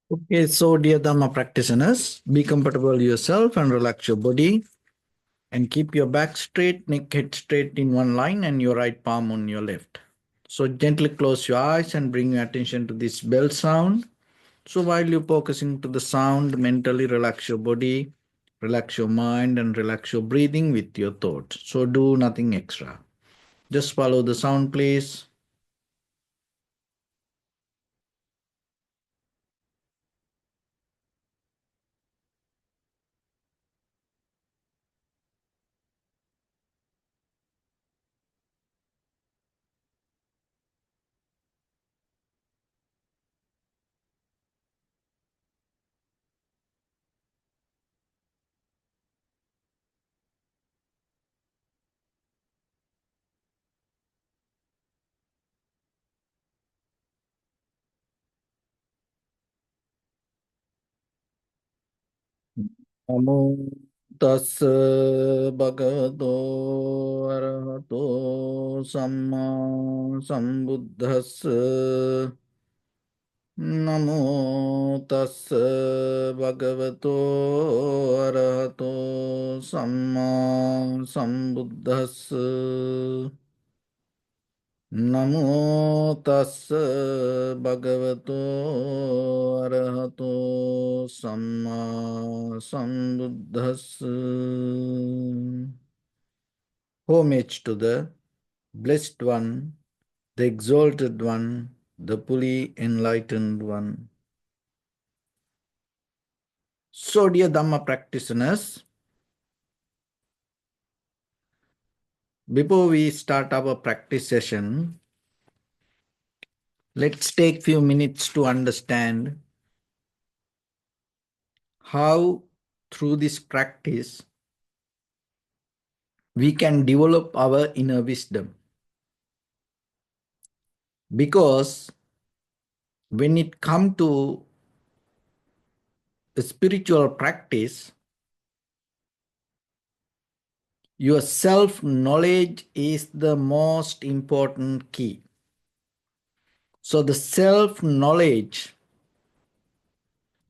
Okay, so dear Dharma practitioners, be comfortable yourself and relax your body and keep your back straight, neck head straight in one line and your right palm on your left. So gently close your eyes and bring your attention to this bell sound. So while you're focusing to the sound, mentally relax your body, relax your mind and relax your breathing with your thoughts. So do nothing extra. Just follow the sound, please. Namo tassa bhagavato arahato samma sambuddhassa. Namo tassa bhagavato arahato samma sambuddhassa. Namo tassa bhagavato arahato samma sambuddhassa. Homage to the Blessed One, the Exalted One, the fully enlightened One. So, dear Dhamma practitioners, before we start our practice session, let's take few minutes to understand how through this practice we can develop our inner wisdom. Because when it comes to a spiritual practice, your self-knowledge is the most important key. So the self-knowledge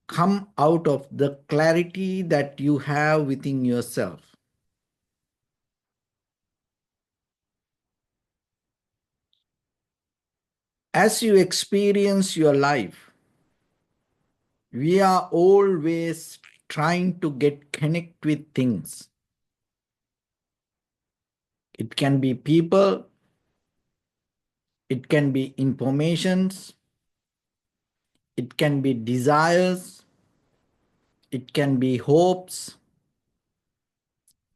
come out of the clarity that you have within yourself. As you experience your life, we are always trying to get connect with things. It can be people, it can be informations, it can be desires, it can be hopes,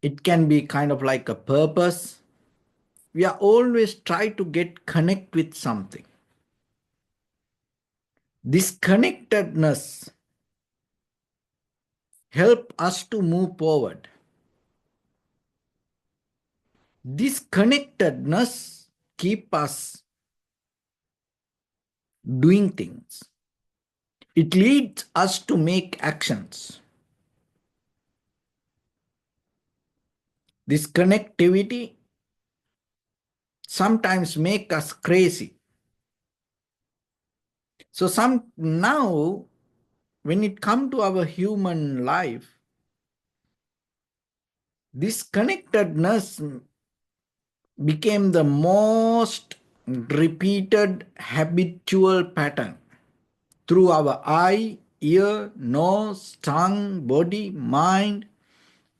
it can be kind of like a purpose. We are always trying to get connect with something. This connectedness help us to move forward. This connectedness keep us doing things. It leads us to make actions. This connectivity sometimes make us crazy. So now when it come to our human life, this connectedness became the most repeated habitual pattern through our eye, ear, nose, tongue, body, mind.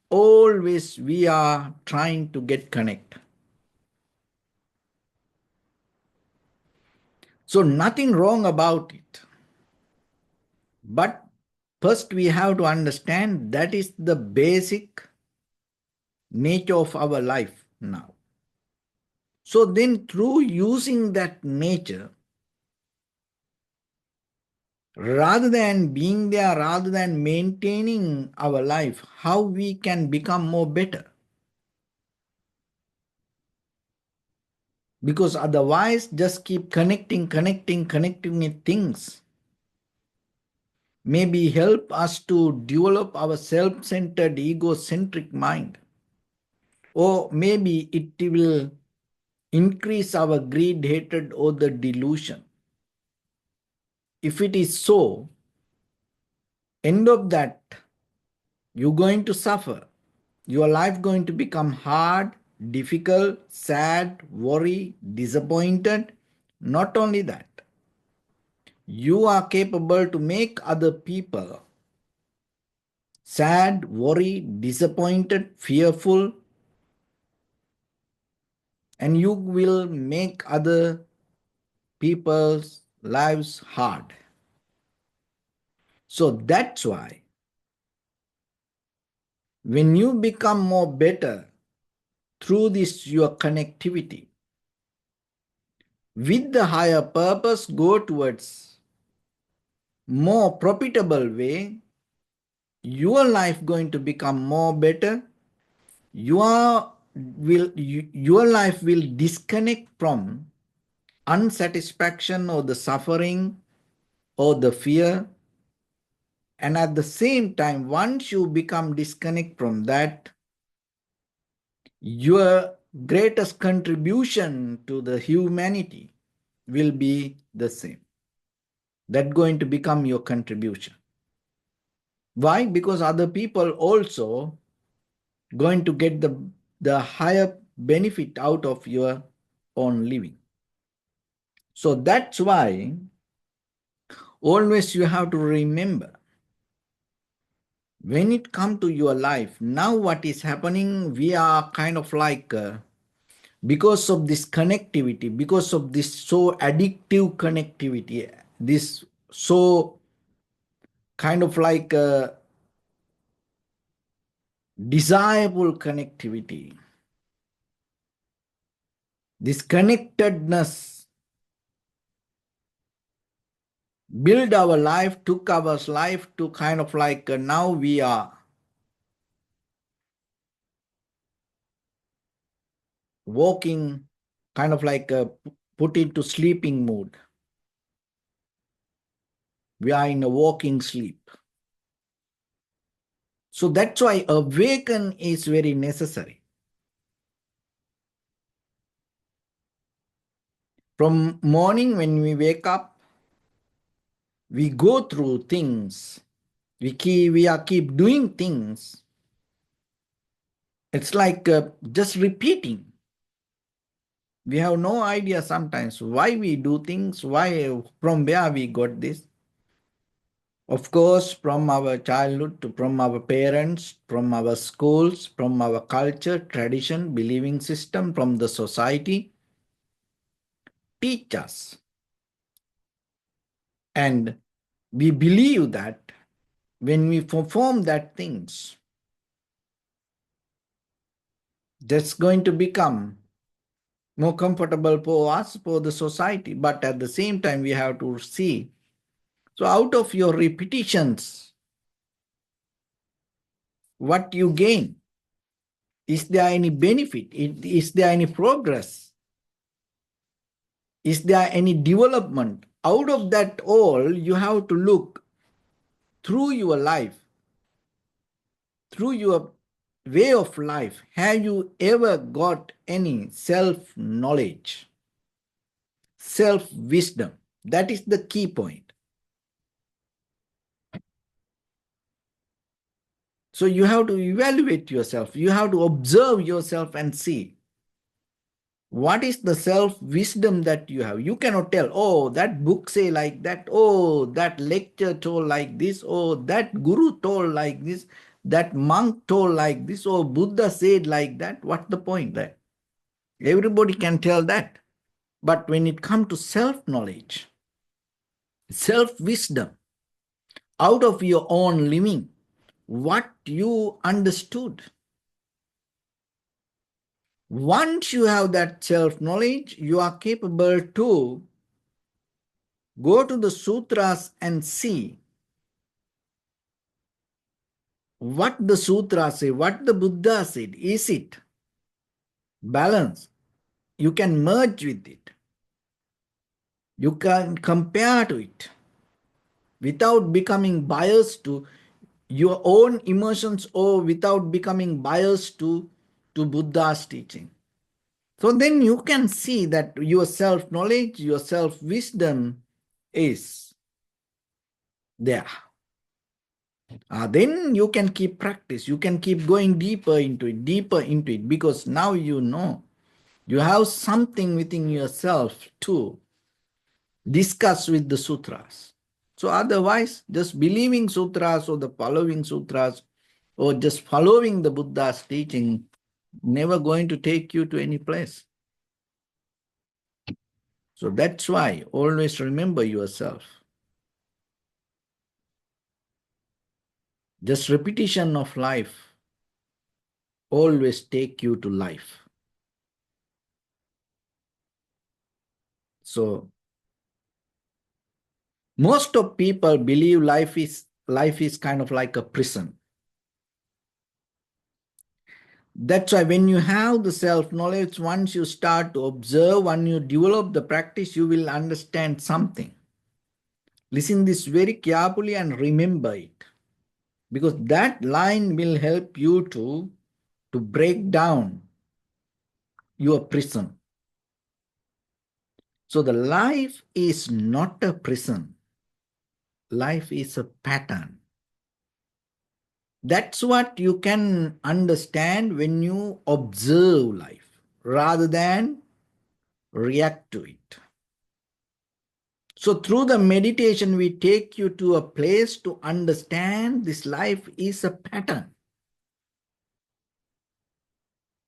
Always we are trying to get connect. So nothing wrong about it. But first we have to understand that is the basic nature of our life now. So then through using that nature, rather than being there, rather than maintaining our life, how we can become more better. Because otherwise just keep connecting with things. Maybe help us to develop our self-centered, egocentric mind. Or maybe it will increase our greed, hatred, or the delusion. If it is so, End of that, you're going to suffer. Your life going to become hard, difficult, sad, worry, disappointed. Not only that, you are capable to make other people sad, worried, disappointed, fearful, and you will make other people's lives hard. So that's why when you become more better through this your connectivity with the higher purpose, go towards more profitable way, your life going to become more better. Your life will disconnect from unsatisfaction or the suffering or the fear. And at the same time, once you become disconnect from that, your greatest contribution to the humanity will be the same. That's going to become your contribution. Why? Because other people also going to get the higher benefit out of your own living. So that's why always you have to remember when it comes to your life, now what is happening, we are kind of like, because of this connectivity, because of this so addictive connectivity, this so kind of like desirable connectivity, this connectedness build our life, took our life to kind of like now we are walking, kind of like put into sleeping mood. We are in a walking sleep. So that's why awaken is very necessary. From morning when we wake up, we go through things. We keep doing things. It's like just repeating. We have no idea sometimes why we do things, why, from where we got this. Of course, from our childhood, from our parents, from our schools, from our culture, tradition, believing system, from the society, teach us. And we believe that when we perform that things, that's going to become more comfortable for us, for the society. But at the same time, we have to see. So out of your repetitions, what you gain? Is there any benefit? Is there any progress? Is there any development? Out of that all, you have to look through your life, through your way of life. Have you ever got any self-knowledge, self-wisdom? That is the key point. So you have to evaluate yourself. You have to observe yourself and see what is the self-wisdom that you have. You cannot tell, oh, that book say like that, oh, that lecture told like this, oh, that guru told like this, that monk told like this, oh, Buddha said like that. What's the point there? Everybody can tell that. But when it comes to self-knowledge, self-wisdom, out of your own living, what you understood. Once you have that self-knowledge, you are capable to go to the sutras and see what the sutras say, what the Buddha said. Is it balanced? You can merge with it. You can compare to it without becoming biased to your own emotions or without becoming biased to Buddha's teaching. So then you can see that your self-knowledge, your self-wisdom is there. Then you can keep practice. You can keep going deeper into it, because now you know you have something within yourself to discuss with the sutras. So otherwise, just believing sutras or the following sutras or just following the Buddha's teaching never going to take you to any place. So that's why always remember yourself. Just repetition of life always take you to life. So most of people believe life is kind of like a prison. That's why when you have the self-knowledge, once you start to observe, when you develop the practice, you will understand something. Listen this very carefully and remember it, because that line will help you to break down your prison. So the life is not a prison. Life is a pattern. That's what you can understand when you observe life rather than react to it. So through the meditation, we take you to a place to understand this life is a pattern.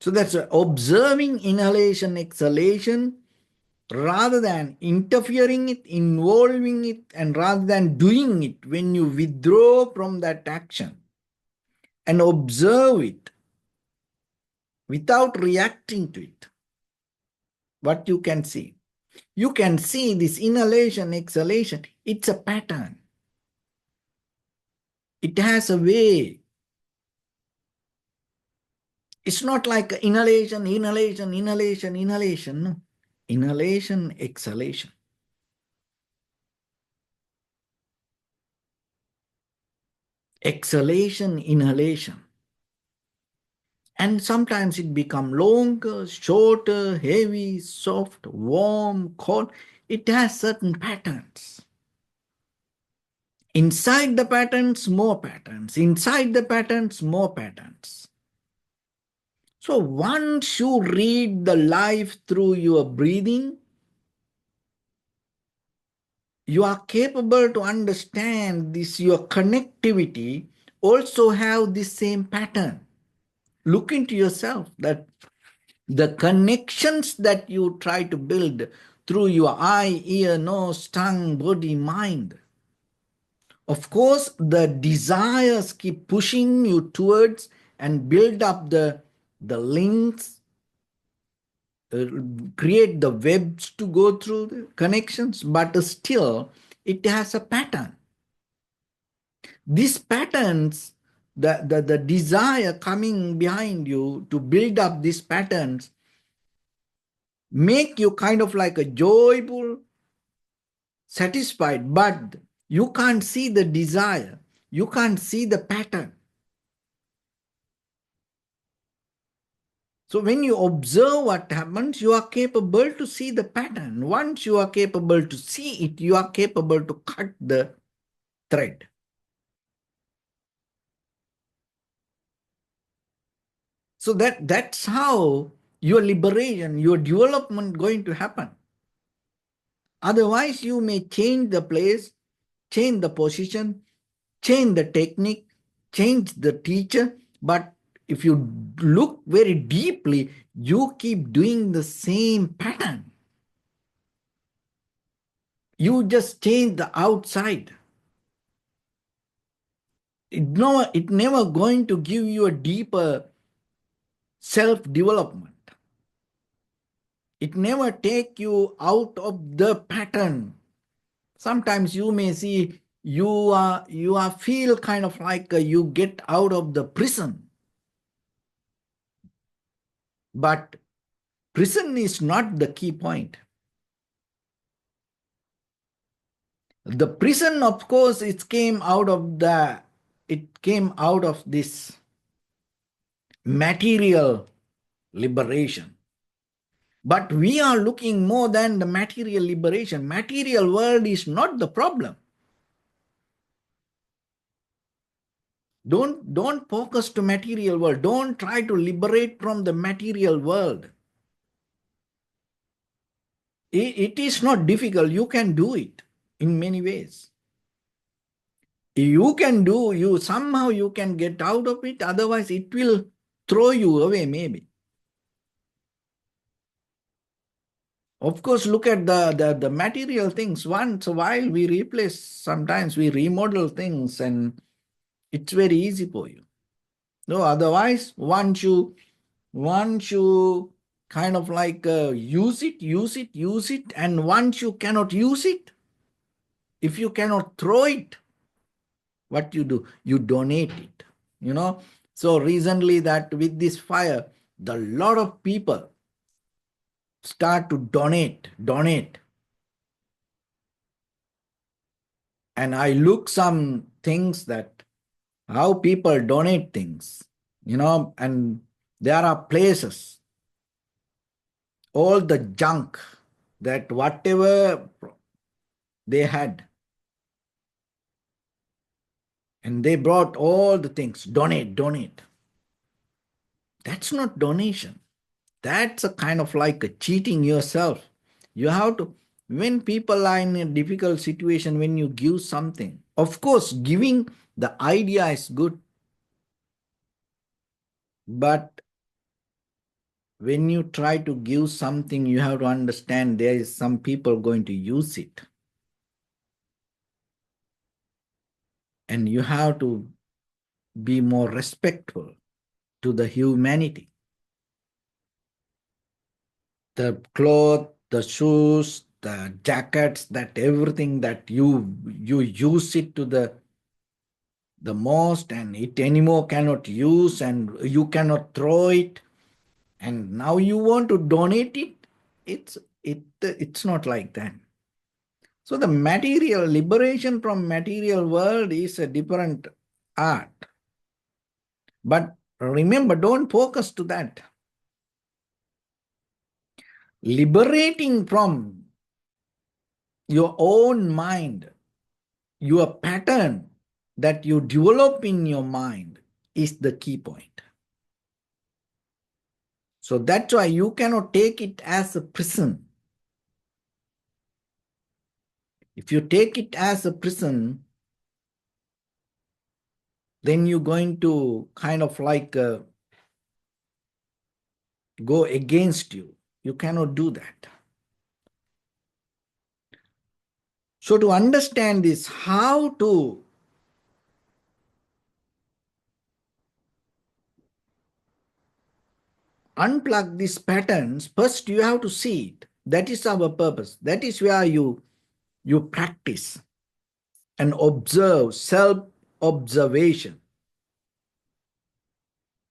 So that's observing inhalation, exhalation, rather than interfering it, involving it, and rather than doing it. When you withdraw from that action and observe it without reacting to it, what you can see? You can see this inhalation, exhalation. It's a pattern. It has a way. It's not like inhalation, inhalation, inhalation, inhalation. No. Inhalation, exhalation. Exhalation, inhalation. And sometimes it becomes longer, shorter, heavy, soft, warm, cold. It has certain patterns. Inside the patterns, more patterns. Inside the patterns, more patterns. So once you read the life through your breathing, you are capable to understand this, your connectivity also have this same pattern. Look into yourself, that the connections that you try to build through your eye, ear, nose, tongue, body, mind. Of course, the desires keep pushing you towards and build up the links, create the webs to go through the connections, but still it has a pattern. These patterns, the desire coming behind you to build up these patterns, make you kind of like a joyful, satisfied, but you can't see the desire. You can't see the pattern. So when you observe what happens, you are capable to see the pattern. Once you are capable to see it, you are capable to cut the thread. So that's how your liberation, your development going to happen. Otherwise, you may change the place, change the position, change the technique, change the teacher, but if you look very deeply, you keep doing the same pattern. You just change the outside. It never going to give you a deeper self-development. It never take you out of the pattern. Sometimes you may see you are feel kind of like you get out of the prison. But prison is not the key point. The prison, of course, it came out of this material liberation. But we are looking more than the material liberation. Material world is not the problem. Don't focus to material world. Don't try to liberate from the material world. It is not difficult. You can do it in many ways. You can do, you somehow you can get out of it, otherwise it will throw you away maybe. Of course, look at the material things. Once a while we replace, sometimes we remodel things and it's very easy for you. No, otherwise once you kind of like use it, and once you cannot use it, if you cannot throw it, what you do? You donate it, you know. So recently that with this fire, the lot of people start to donate. And I look some things that how people donate things, you know, and there are places, all the junk that whatever they had, and they brought all the things, donate. That's not donation. That's a kind of like a cheating yourself. You have to, when people are in a difficult situation, when you give something, of course, giving the idea is good, but when you try to give something, you have to understand there is some people going to use it. And you have to be more respectful to the humanity. The cloth, the shoes, the jackets, that everything that you use it to the most, and it anymore cannot use, and you cannot throw it, and now you want to donate it. It's not like that. So the material liberation from material world is a different art. But remember, don't focus to that. Liberating from your own mind, your pattern that you develop in your mind is the key point. So that's why you cannot take it as a prison. If you take it as a prison, then you're going to kind of like go against you. You cannot do that. So to understand this, how to unplug these patterns, first you have to see it. That is our purpose. That is where you practice and observe, self-observation,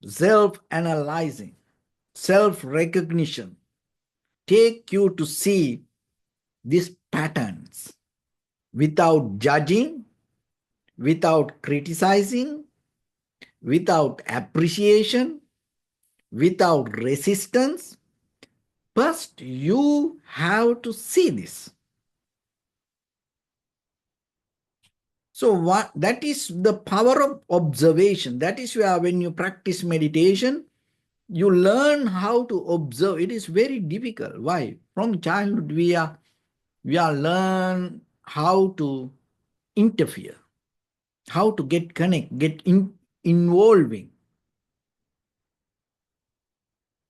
self-analyzing, self-recognition. Take you to see these patterns without judging, without criticizing, without appreciation, without resistance. First, you have to see this. So that is the power of observation. That is where when you practice meditation, you learn how to observe. It is very difficult. Why? From childhood, we are learn how to interfere, how to get involving.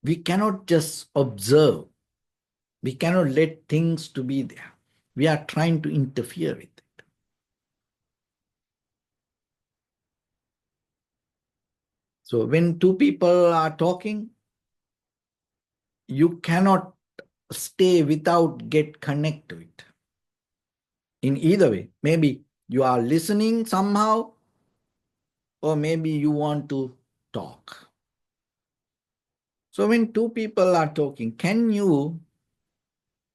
We cannot just observe. We cannot let things to be there. We are trying to interfere with it. So when two people are talking, you cannot stay without get connect to it. In either way, maybe you are listening somehow, or maybe you want to talk. So when two people are talking, can you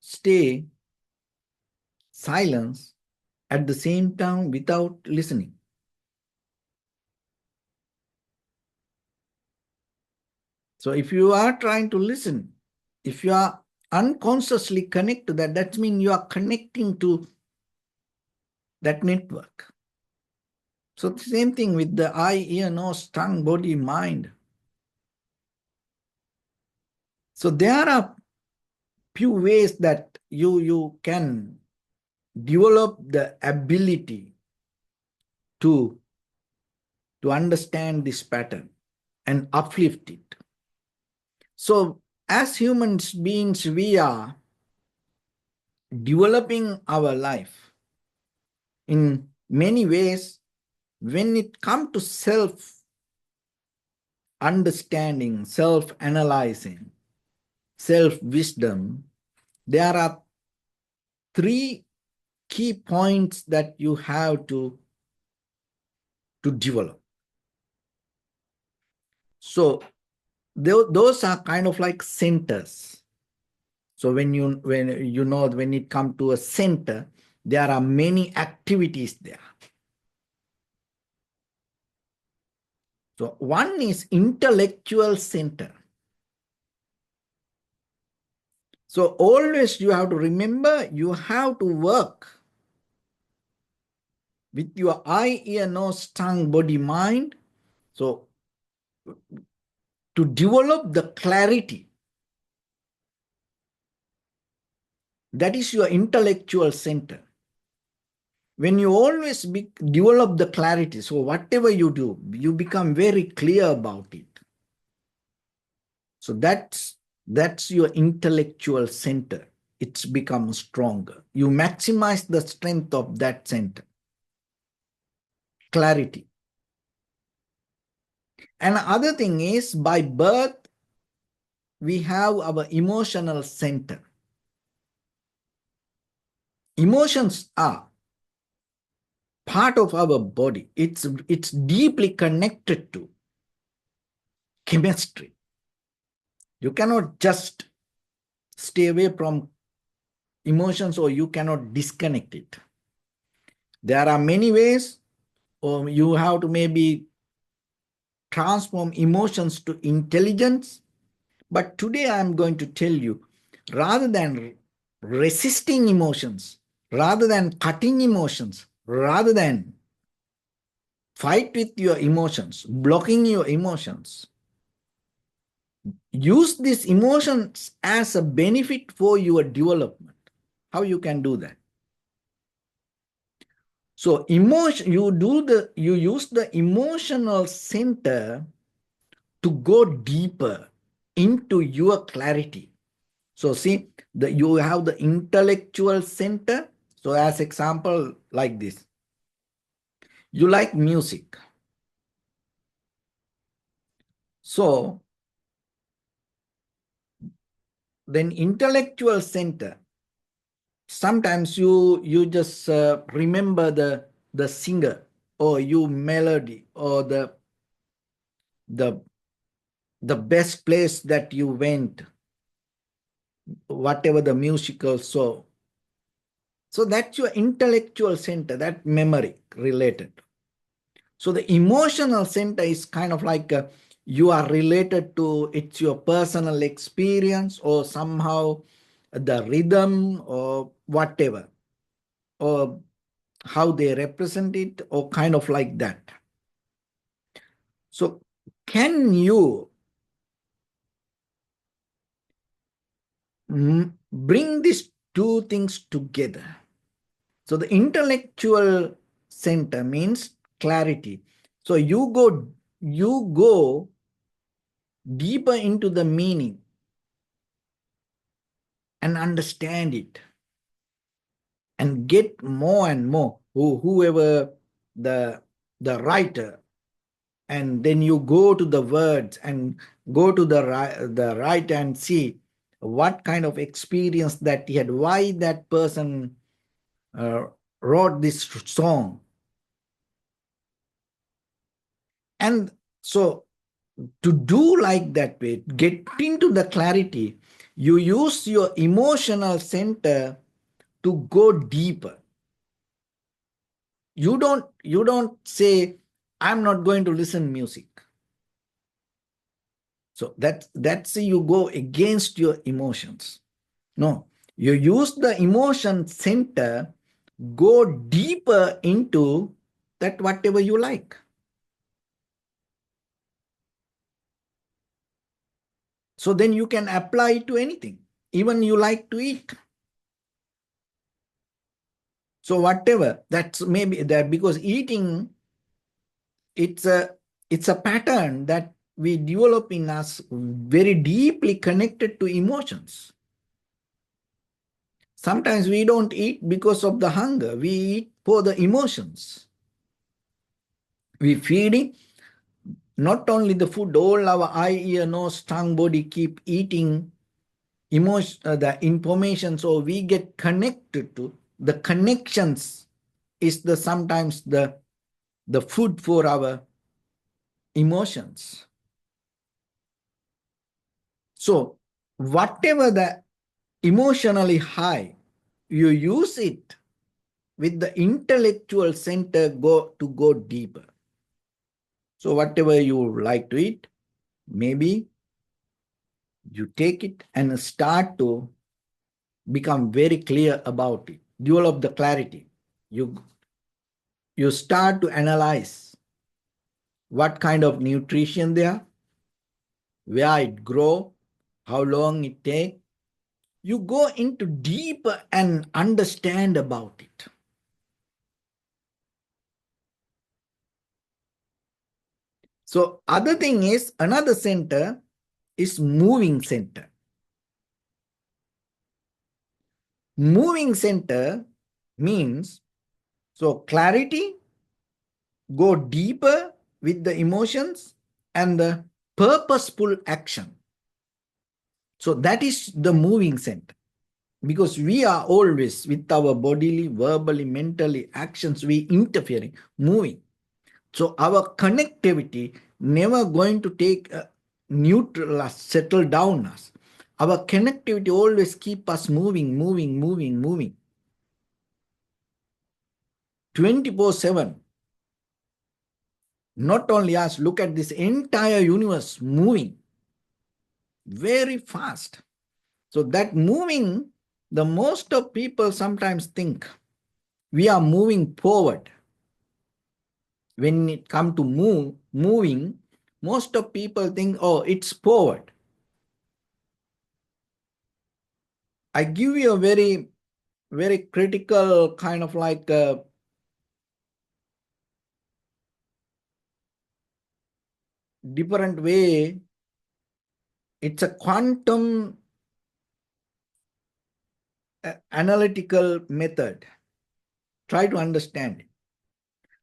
stay silence at the same time without listening? So if you are trying to listen, if you are unconsciously connect to that, that means you are connecting to that network. So the same thing with the eye, ear, nose, tongue, body, mind. So there are few ways that you can develop the ability to understand this pattern and uplift it. So as humans beings, we are developing our life in many ways. When it comes to self-understanding, self-analyzing, self-wisdom, there are three key points that you have to develop. So those are kind of like centers. So when it comes to a center, there are many activities there. So one is intellectual center. So always you have to remember, you have to work with your eye, ear, nose, tongue, body, mind. So to develop the clarity, that is your intellectual center. When you always develop the clarity, so whatever you do, you become very clear about it. So that's your intellectual center. It's become stronger. You maximize the strength of that center. Clarity. And other thing is, by birth, we have our emotional center. Emotions are part of our body. It's deeply connected to chemistry. You cannot just stay away from emotions, or you cannot disconnect it. There are many ways, or you have to maybe transform emotions to intelligence. But today I'm going to tell you, rather than resisting emotions, rather than cutting emotions, rather than fight with your emotions, blocking your emotions, use these emotions as a benefit for your development. How you can do that? So you use the emotional center to go deeper into your clarity. So see, you have the intellectual center. So as example, like this, you like music. So then intellectual center, sometimes you just remember the singer, or you melody, or the best place that you went, whatever the musical. So that's your intellectual center, that memory related. So the emotional center is kind of like you are related to, it's your personal experience, or somehow the rhythm, or whatever, or how they represent it, or kind of like that. So can you bring these two things together? So the intellectual center means clarity. So you go deeper into the meaning and understand it, and get more and more, whoever the writer, and then you go to the words and go to the right and see what kind of experience that he had, why that person wrote this song. And so to do like that way, get into the clarity, you use your emotional center to go deeper. You don't say, I'm not going to listen music. So that's you go against your emotions. No, you use the emotion center, go deeper into that whatever you like. So then you can apply it to anything, even you like to eat. So whatever, that's maybe that, because eating, it's a pattern that we develop in us, very deeply connected to emotions. Sometimes we don't eat because of the hunger, we eat for the emotions. We feeding not only the food, all our eye, ear, nose, tongue, body keep eating the information, so we get connected to the connections is the sometimes the food for our emotions. So whatever the emotionally high, you use it with the intellectual center to go deeper. So whatever you like to eat, maybe you take it and start to become very clear about it, develop the clarity. You start to analyze what kind of nutrition there, where it grow, how long it take. You go into deeper and understand about it. So other thing is, another center is moving center. Moving center means, so clarity, go deeper with the emotions and the purposeful action. So that is the moving center. Because we are always with our bodily, verbally, mentally actions, we interfering, moving. So our connectivity never going to take a neutral us, settle down us. Our connectivity always keep us moving, moving, moving, moving. 24/7. Not only us, look at this entire universe moving very fast. So that moving, the most of people sometimes think we are moving forward. When it comes to moving, most of people think, oh, it's forward. I give you a very, very critical kind of like different way. It's a quantum analytical method. Try to understand it.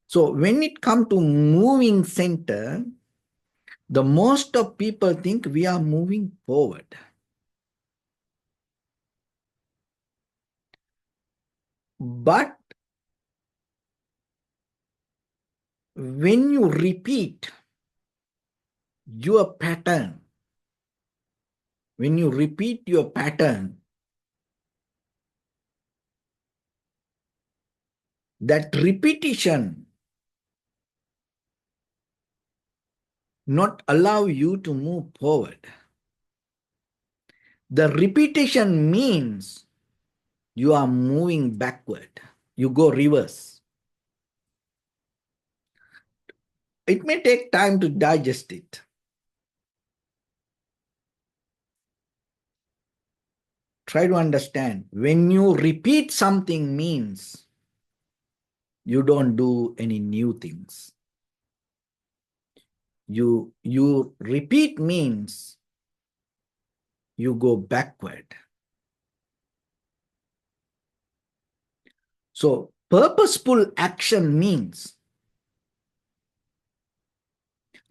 So when it comes to moving center, the most of people think we are moving forward. But when you repeat your pattern, when you repeat your pattern, that repetition not allow you to move forward. The repetition means you are moving backward. You go reverse. It may take time to digest it. Try to understand. When you repeat something means you don't do any new things. You repeat means you go backward. So purposeful action means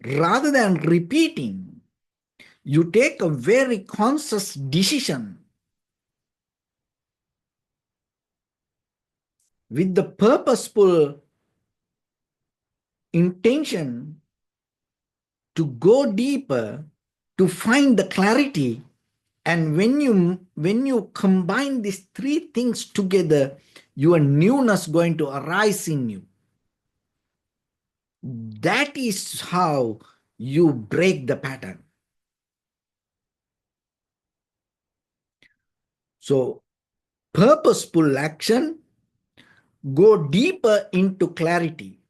rather than repeating, you take a very conscious decision with the purposeful intention to go deeper, to find the clarity. And when you combine these three things together, your newness going to arise in you. That is how you break the pattern. So purposeful action, go deeper into clarity.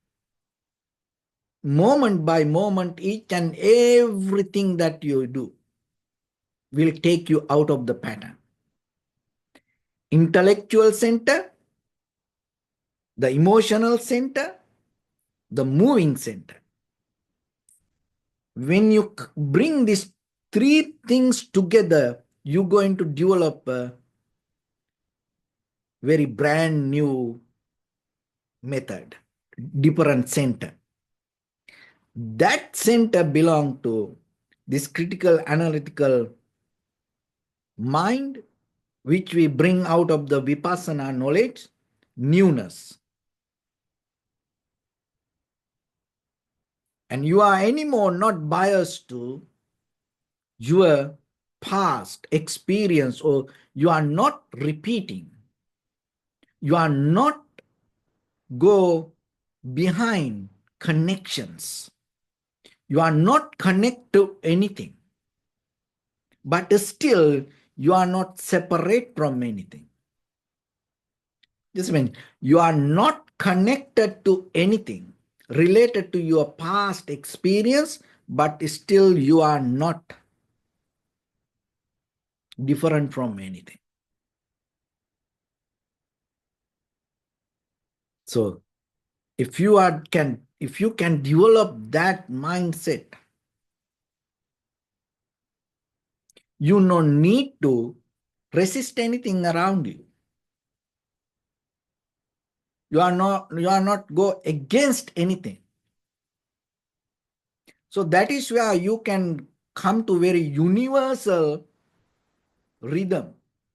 moment by moment, each and everything that you do will take you out of the pattern. Intellectual center, the emotional center, the moving center. When you bring these three things together, you're going to develop a very brand new method, different center. That center belongs to this critical analytical mind, which we bring out of the vipassana knowledge, newness. And you are anymore not biased to your past experience, or you are not repeating. You are not go behind connections. You are not connected to anything. But still, you are not separate from anything. This means you are not connected to anything related to your past experience, but still you are not different from anything. So if you can develop that mindset, you no need to resist anything around you. You are not go against anything. So that is where you can come to very universal rhythm.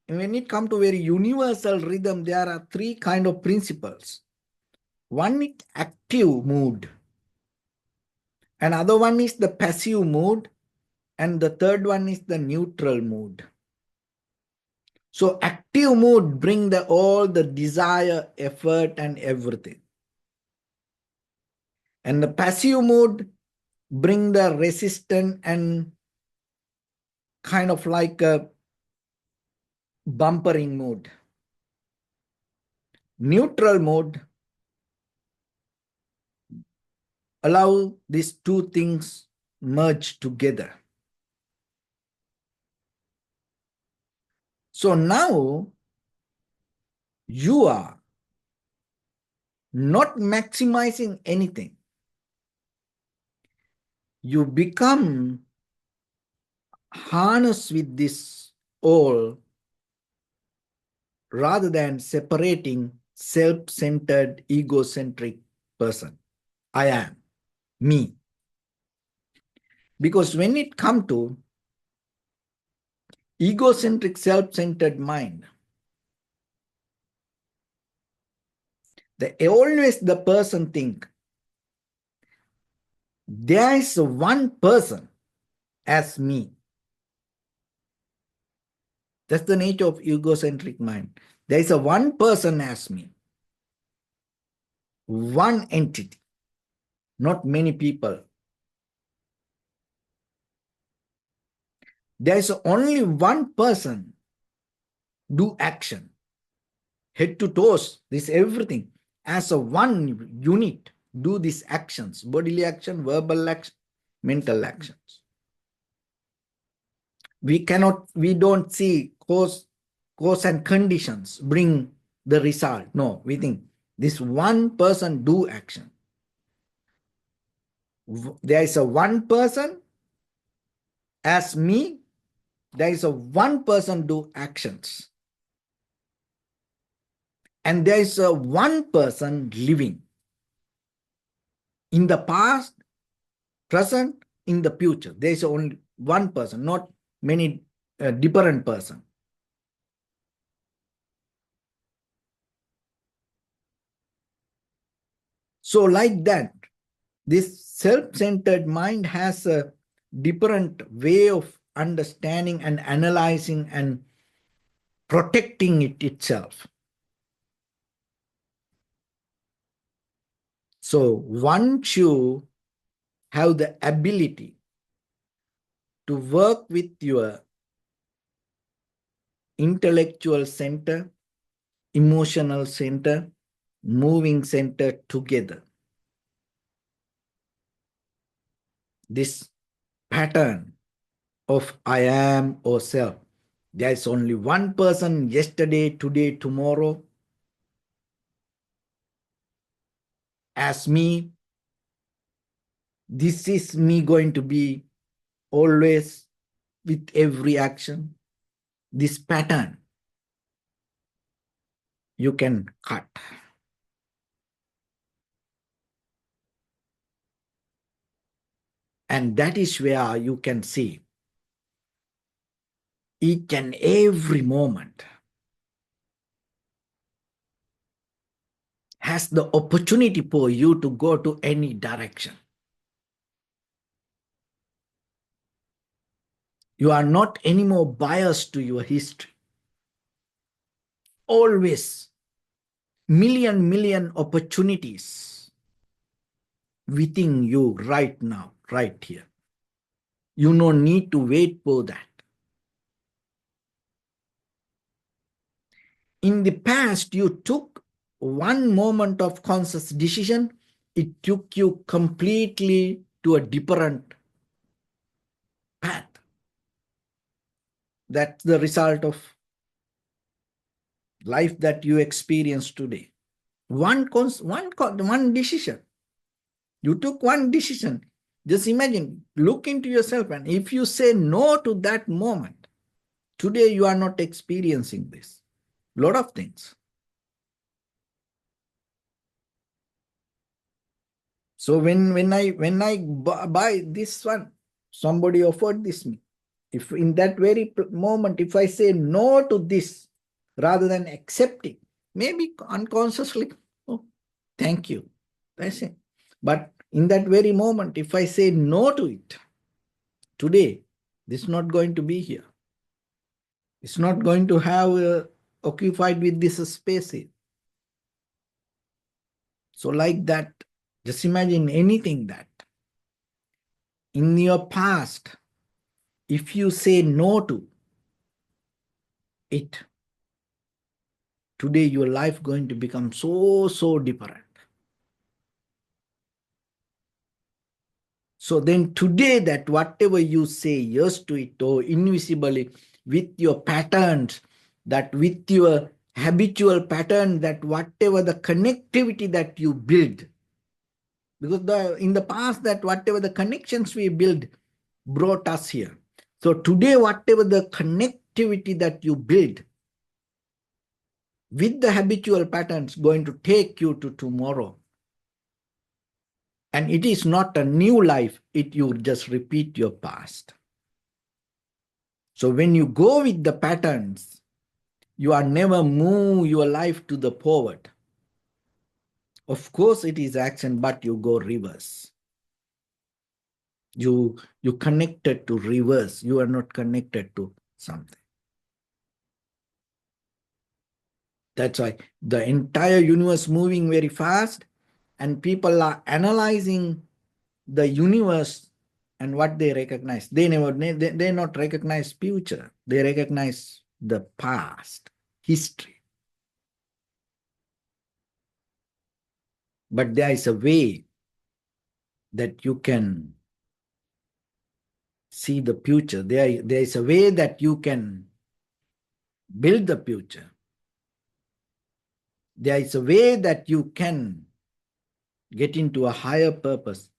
And when it comes to very universal rhythm, there are three kind of principles. One is active mood. Another one is the passive mood. And the third one is the neutral mood. So active mood bring all the desire, effort, and everything. And the passive mood bring the resistance and kind of like a bumpering mood. Neutral mode allow these two things merge together. So now you are not maximizing anything. You become harnessed with this all rather than separating self-centered, egocentric person. I am, me. Because when it comes to egocentric, self-centered mind, always the person think there is one person as me. That's the nature of egocentric mind. There is one person as me. One entity, not many people. There is only one person do action. Head to toes, this everything. As a one unit, do these actions. Bodily action, verbal action, mental actions. We don't see cause and conditions bring the result. No, we think this one person do action. There is a one person as me. There is a one person do actions. And there is a one person living in the past, present, in the future. There is only one person, not many different person. So like that, this self-centered mind has a different way of understanding and analyzing and protecting itself. So once you have the ability to work with your intellectual center, emotional center, moving center together, this pattern of I am or self. There is only one person yesterday, today, tomorrow as me. This is me going to be always with every action. This pattern you can cut. And that is where you can see each and every moment has the opportunity for you to go to any direction. You are not anymore biased to your history. Always million opportunities within you right now, right here. You no need to wait for that. In the past, you took one moment of conscious decision, it took you completely to a different path. That's the result of life that you experience today. One decision. You took one decision. Just imagine, look into yourself, and if you say no to that moment, today you are not experiencing this. A lot of things. So when I buy this one, somebody offered this me. If in that very moment, if I say no to this rather than accepting, maybe unconsciously, oh, thank you. That's it. But in that very moment, if I say no to it, today, this is not going to be here. It's not going to have occupied with this space here. So like that, just imagine anything that in your past, if you say no to it, today your life going to become so different. So then today that whatever you say yes to it or invisibly with your patterns, that with your habitual pattern, that whatever the connectivity that you build, because in the past that whatever the connections we build brought us here. So today whatever the connectivity that you build with the habitual patterns going to take you to tomorrow. And it is not a new life, you just repeat your past. So when you go with the patterns, you are never move your life to the forward. Of course it is action, but you go reverse. You connected to reverse. You are not connected to something. That's why the entire universe moving very fast and people are analyzing the universe and what they recognize. They not recognize future. They recognize the past, history. But there is a way that you can see the future. There is a way that you can build the future. There is a way that you can get into a higher purpose.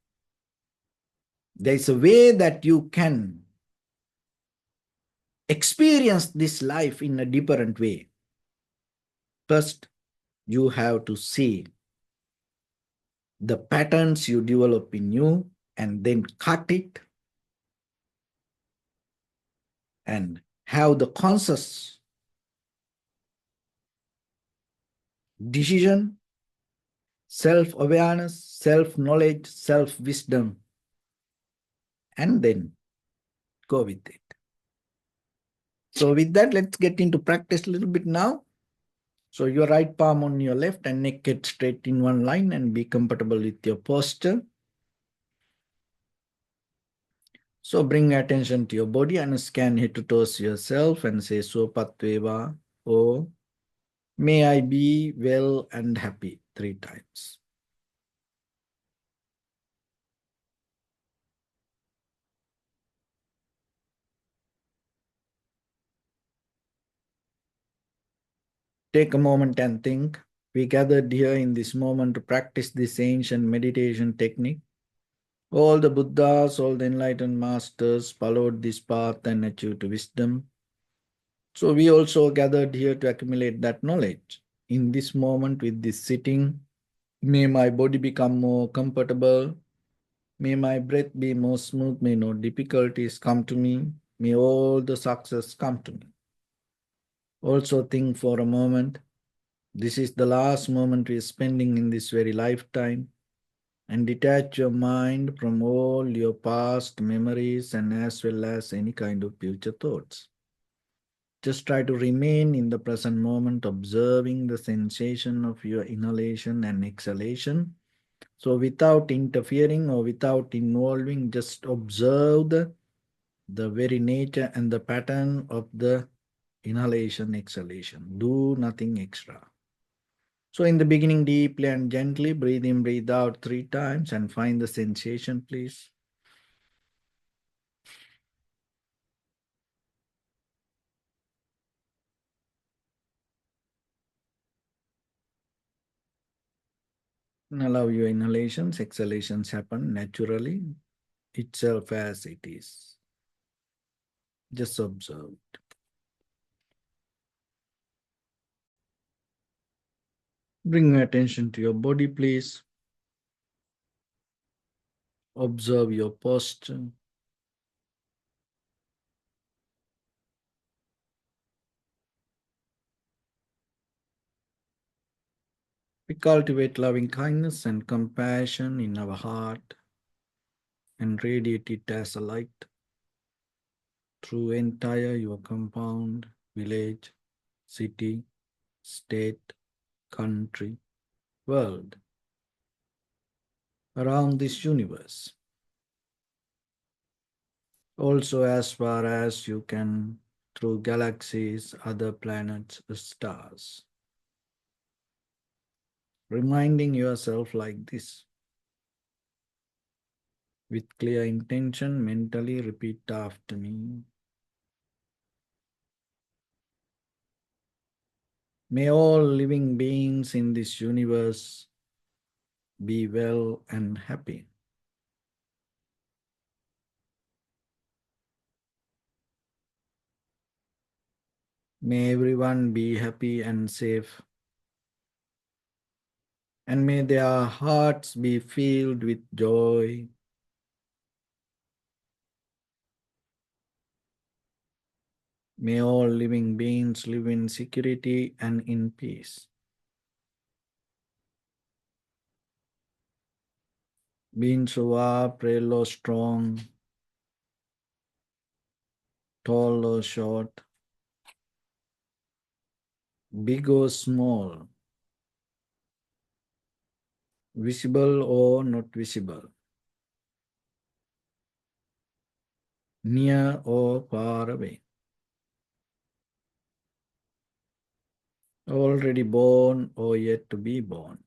There is a way that you can experience this life in a different way. First, you have to see the patterns you develop in you and then cut it and have the conscious decision, self-awareness, self-knowledge, self-wisdom, and then go with it. So with that, let's get into practice a little bit now. So your right palm on your left and neck get straight in one line and be comfortable with your posture. So bring attention to your body and scan head to toes yourself and say Sopatveva or may I be well and happy 3 times. Take a moment and think. We gathered here in this moment to practice this ancient meditation technique. All the Buddhas, all the enlightened masters followed this path and achieved wisdom. So we also gathered here to accumulate that knowledge. In this moment, with this sitting, may my body become more comfortable. May my breath be more smooth. May no difficulties come to me. May all the success come to me. Also think for a moment. This is the last moment we are spending in this very lifetime. And detach your mind from all your past memories and as well as any kind of future thoughts. Just try to remain in the present moment, observing the sensation of your inhalation and exhalation. So without interfering or without involving, just observe the very nature and the pattern of the inhalation, exhalation. Do nothing extra. So in the beginning, deeply and gently, breathe in, breathe out 3 times and find the sensation, please. And allow your inhalations, exhalations happen naturally, itself as it is. Just observe. Bring your attention to your body, please. Observe your posture. We cultivate loving kindness and compassion in our heart and radiate it as a light through entire your compound, village, city, state, country, world, around this universe. Also as far as you can through galaxies, other planets, stars. Reminding yourself like this. With clear intention, mentally repeat after me. May all living beings in this universe be well and happy. May everyone be happy and safe. And may their hearts be filled with joy. May all living beings live in security and in peace. Beings who are frail or strong, tall or short, big or small, visible or not visible, near or far away, already born or yet to be born.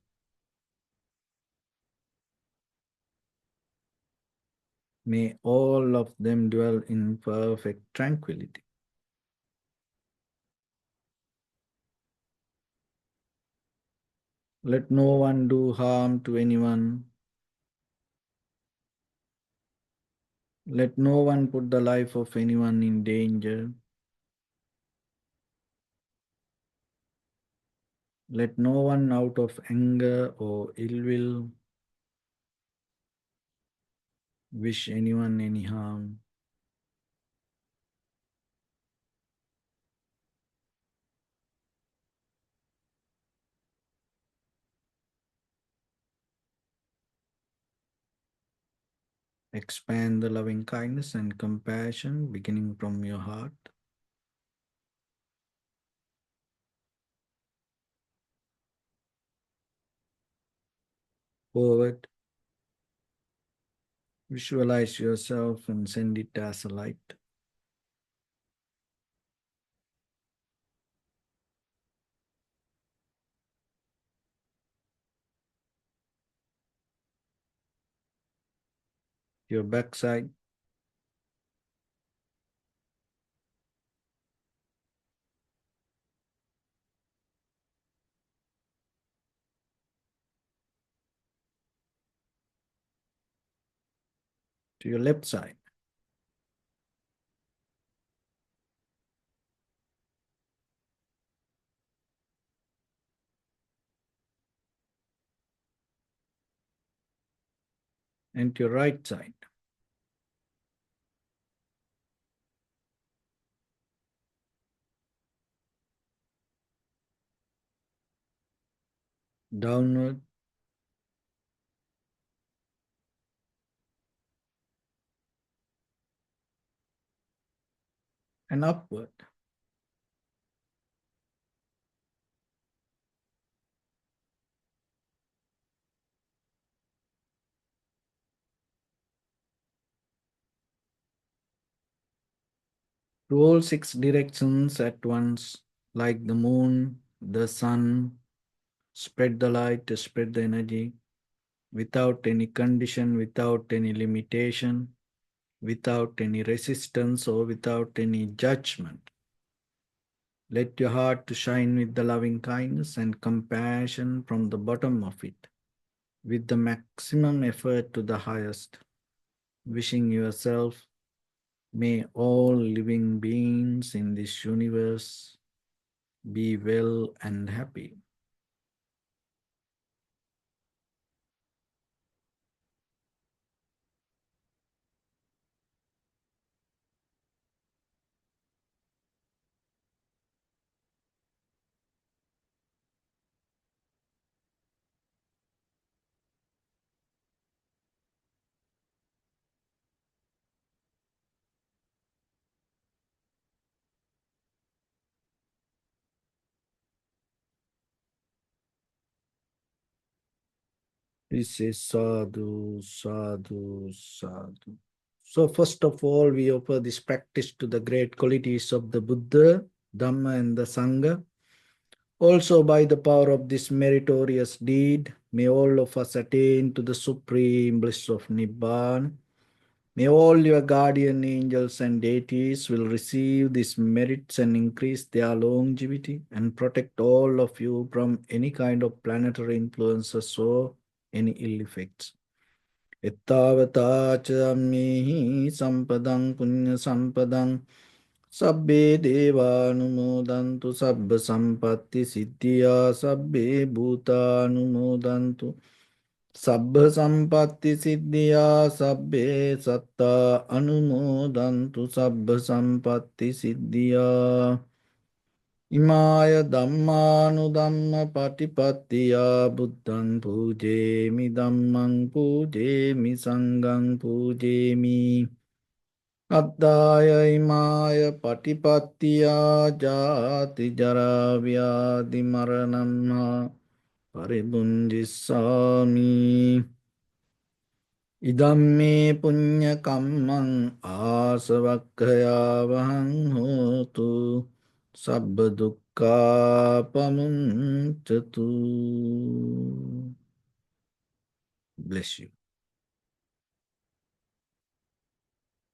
May all of them dwell in perfect tranquility. Let no one do harm to anyone. Let no one put the life of anyone in danger. Let no one out of anger or ill will wish anyone any harm. Expand the loving kindness and compassion beginning from your heart. Forward. Visualize yourself and send it as a light. Your backside. to your left side. And to your right side. Downward and upward. To all six directions at once, like the moon, the sun, spread the light, spread the energy, without any condition, without any limitation, without any resistance or without any judgment. Let your heart to shine with the loving kindness and compassion from the bottom of it, with the maximum effort to the highest, wishing yourself, may all living beings in this universe be well and happy. This is sadhu, sadhu, sadhu. So first of all, we offer this practice to the great qualities of the Buddha, Dhamma and the Sangha. Also by the power of this meritorious deed, may all of us attain to the supreme bliss of Nibbana. May all your guardian angels and deities will receive these merits and increase their longevity and protect all of you from any kind of planetary influences or any ill effects. Ettavata cha ammehi sampadang punya sampadang sabbe deva anumodantu sabba sampatti siddhya sabbe bhuta anumodantu Sabbha sampatti siddhya sabbe satta anumodantu sabbha sampatti siddhya imaya dhammanudhamma patipattiya buddhang pujemi dhammang pujemi sanghang pujemi addaya imaya patipattiya jati jara vyadi maranamha paribunjissami Idamme punya kammang asavakkaya vahang hotu sabba dukkha pamuncatu. Bless you.